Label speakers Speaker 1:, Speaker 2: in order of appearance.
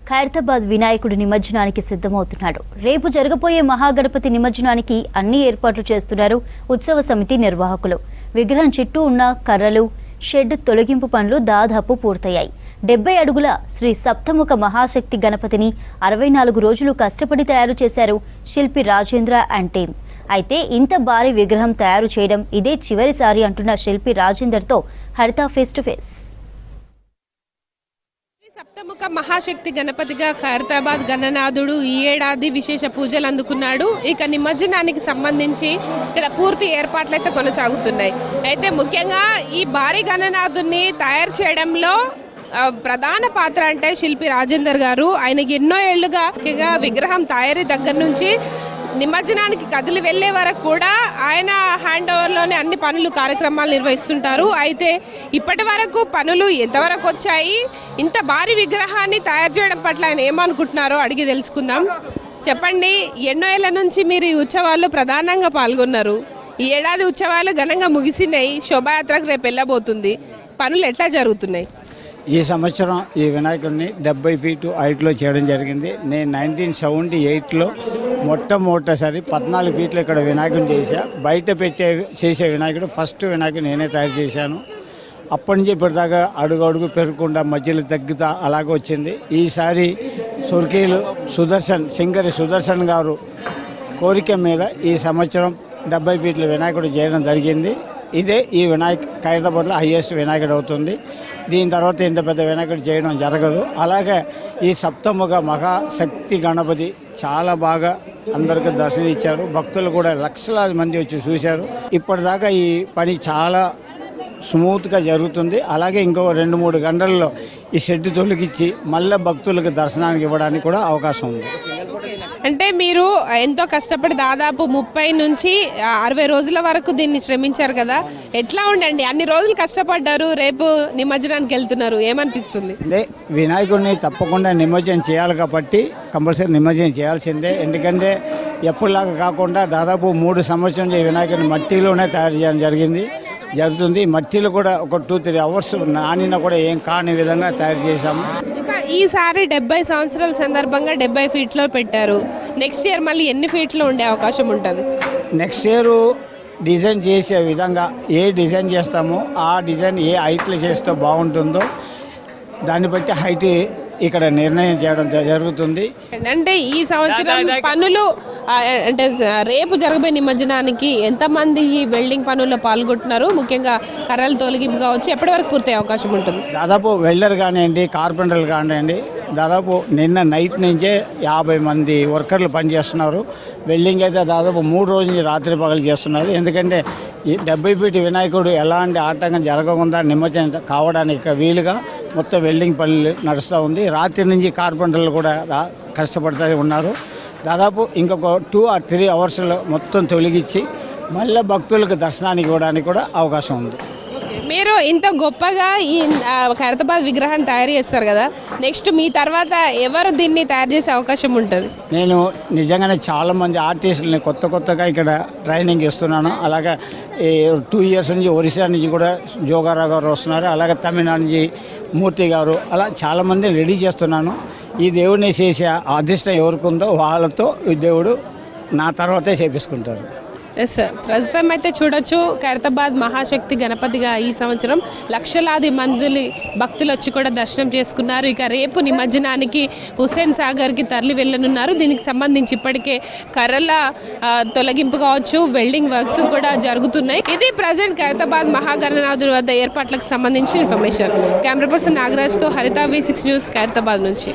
Speaker 1: ఖైరతాబాద్ వినాయకుడి నిమజ్జనానికి సిద్ధమవుతున్నాడు. రేపు జరగబోయే మహాగణపతి నిమజ్జనానికి అన్ని ఏర్పాట్లు చేస్తున్నారు ఉత్సవ సమితి నిర్వాహకులు. విగ్రహం చుట్టూ ఉన్న కర్రలు, షెడ్ తొలగింపు పనులు దాదాపు పూర్తయ్యాయి. 70 అడుగుల శ్రీ సప్తముఖ మహాశక్తి గణపతిని 64 రోజులు కష్టపడి తయారు చేశారు శిల్పి రాజేంద్ర అండ్ టీమ్. అయితే ఇంత భారీ విగ్రహం తయారు చేయడం ఇదే చివరిసారి అంటున్న శిల్పి రాజేందర్తో హరిత ఫేస్ టు ఫేస్.
Speaker 2: సప్తముఖ మహాశక్తి గణపతిగా ఖైరతాబాద్ గణనాథుడు ఈ ఏడాది విశేష పూజలు అందుకున్నాడు. ఇక నిమజ్జనానికి సంబంధించి ఇక్కడ పూర్తి ఏర్పాట్లు అయితే కొనసాగుతున్నాయి. అయితే ముఖ్యంగా ఈ భారీ గణనాథుడిని తయారు చేయడంలో ప్రధాన పాత్ర అంటే శిల్పి రాజేందర్ గారు. ఆయనకి ఎన్నో ఏళ్లుగా ముఖ్యంగా విగ్రహం తయారీ దగ్గర నుంచి నిమజ్జనానికి కదిలి వెళ్లే వరకు కూడా ఆయన హ్యాండ్ ఓవర్లోనే అన్ని పనులు కార్యక్రమాలు నిర్వహిస్తుంటారు. అయితే ఇప్పటి వరకు పనులు ఎంతవరకు వచ్చాయి, ఇంత భారీ విగ్రహాన్ని తయారు చేయడం పట్ల ఆయన ఏమనుకుంటున్నారో అడిగి తెలుసుకుందాం. చెప్పండి, ఎన్నో ఏళ్ల నుంచి మీరు ఈ ఉత్సవాల్లో ప్రధానంగా పాల్గొన్నారు. ఈ ఏడాది ఉత్సవాలు ఘనంగా ముగిసినాయి. శోభాయాత్రకు రేపు వెళ్ళబోతుంది. పనులు ఎట్లా జరుగుతున్నాయి?
Speaker 3: ఈ సంవత్సరం ఈ వినాయకుడిని 70 ఫీటు హైట్లో చేయడం జరిగింది. నేను 1978లో మొట్టమొదటిసారి 14 ఫీట్లు ఇక్కడ వినాయకుడిని చేశా. బయట చేసే వినాయకుడు ఫస్ట్ వినాయకుడు నేనే తయారు చేశాను. అప్పటి నుంచి ఇప్పటిదాకా అడుగు పెరగకుండా మధ్యలో తగ్గుతా అలాగే వచ్చింది. ఈసారి సుర్కీలు సింగరి సుదర్శన్ గారు కోరిక మీద ఈ సంవత్సరం 70 ఫీట్ల వినాయకుడు చేయడం జరిగింది. ఇదే ఈ ఖైరతాబాద్లో హైయెస్ట్ వినాయకుడు అవుతుంది. దీని తర్వాత ఇంత పెద్ద వినాయకుడు చేయడం జరగదు. అలాగే ఈ సప్తముఖ మహాశక్తి గణపతి చాలా బాగా అందరికీ దర్శనం ఇచ్చారు. భక్తులు కూడా లక్షలాది మంది వచ్చి చూశారు. ఇప్పటిదాకా ఈ పని చాలా స్మూత్గా జరుగుతుంది. అలాగే ఇంకో 2-3 గంటల్లో ఈ షెడ్ తొలగించి మళ్ళీ భక్తులకు దర్శనానికి ఇవ్వడానికి కూడా అవకాశం ఉంది.
Speaker 2: అంటే మీరు ఎంతో కష్టపడి దాదాపు 30 నుంచి 60 రోజుల వరకు దీన్ని శ్రమించారు కదా, ఎట్లా ఉండండి? అన్ని రోజులు కష్టపడ్డారు, రేపు నిమజ్జనానికి వెళ్తున్నారు, ఏమనిపిస్తుంది?
Speaker 3: అంటే వినాయకుడిని తప్పకుండా నిమజ్జనం చేయాలి కాబట్టి కంపల్సరీ నిమజ్జనం చేయాల్సిందే. ఎందుకంటే ఎప్పుడులాగా కాకుండా దాదాపు 3 సంవత్సరాల వినాయకుడిని మట్టిలోనే తయారు చేయడం జరుగుతుంది. మట్టిలో కూడా ఒక 2-3 అవర్స్ నానిన కూడా ఏం కాని విధంగా తయారు చేశాము.
Speaker 2: ఈసారి 70 సంవత్సరాల సందర్భంగా 70 ఫీట్లో పెట్టారు. నెక్స్ట్ ఇయర్ మళ్ళీ ఎన్ని ఫీట్లో ఉండే అవకాశం ఉంటుంది?
Speaker 3: నెక్స్ట్ ఇయర్ డిజైన్ చేసే విధంగా ఏ డిజైన్ చేస్తామో ఆ డిజైన్ ఏ హైట్లో చేస్తే బాగుంటుందో దాన్ని బట్టి హైట్ ఇక్కడ నిర్ణయం చేయడం జరుగుతుంది.
Speaker 2: అంటే ఈ సంవత్సరం పనులు అంటే రేపు జరగబోయే నిమజ్జనానికి ఎంతమంది ఈ వెల్డింగ్ పనుల్లో పాల్గొంటున్నారు? ముఖ్యంగా కర్రలు తొలగింపు కావచ్చు, ఎప్పటి వరకు పూర్తయ్యే అవకాశం ఉంటుంది?
Speaker 3: దాదాపు వెల్డర్ కానివ్వండి, కార్పెంటర్లు కానివ్వండి, దాదాపు నిన్న నైట్ నుంచే 50 మంది వర్కర్లు పనిచేస్తున్నారు. వెల్డింగ్ అయితే దాదాపు 3 రోజుల నుంచి రాత్రి పగలు చేస్తున్నారు. ఎందుకంటే ఈ 70 ఫీట్ వినాయకుడు ఎలాంటి ఆటంకం జరగకుండా నిమజ్జనం కావడానికి వీలుగా మొత్తం వెల్డింగ్ పనులు నడుస్తూ ఉంది. రాత్రి నుంచి కార్పెంటర్లు కూడా కష్టపడుతూ ఉన్నారు. దాదాపు ఇంకొక 2 or 3 అవర్స్లో మొత్తం తొలగించి మళ్ళీ భక్తులకు దర్శనానికి ఇవ్వడానికి కూడా అవకాశం ఉంది.
Speaker 2: మీరు ఇంత గొప్పగా ఈ ఖైరతాబాద్ విగ్రహాన్ని తయారు చేస్తారు కదా, నెక్స్ట్ మీ తర్వాత ఎవరు దీన్ని తయారు చేసే అవకాశం ఉంటుంది?
Speaker 3: నేను నిజంగానే చాలామంది ఆర్టిస్టులని కొత్తగా ఇక్కడ ట్రైనింగ్ ఇస్తున్నాను. అలాగే 2 ఇయర్స్ నుంచి ఒరిస్సా నుంచి కూడా జోగారావు గారు వస్తున్నారు. అలాగే తమిళనాడు నుంచి మూర్తి గారు, అలా చాలామంది రెడీ చేస్తున్నాను. ఈ దేవుడిని చేసే అదృష్టం ఎవరికి ఉందో వాళ్ళతో ఈ దేవుడు నా తర్వాతే చేపించుకుంటారు.
Speaker 2: ఎస్ సార్, ప్రస్తుతం అయితే చూడొచ్చు ఖైరతాబాద్ మహాశక్తి గణపతిగా ఈ సంవత్సరం లక్షలాది మంది భక్తులు వచ్చి కూడా దర్శనం చేసుకున్నారు. ఇక రేపు నిమజ్జనానికి హుస్సేన్ సాగర్కి తరలి వెళ్ళనున్నారు. దీనికి సంబంధించి ఇప్పటికే కర్రల తొలగింపు కావచ్చు, వెల్డింగ్ వర్క్స్ కూడా జరుగుతున్నాయి. ఇది ప్రజెంట్ ఖైరతాబాద్ మహాగణనాథుడి వద్ద ఏర్పాట్లకు సంబంధించిన ఇన్ఫర్మేషన్. కెమెరా పర్సన్ నాగరాజ్తో హరిత V6 న్యూస్ ఖైరతాబాద్ నుంచి.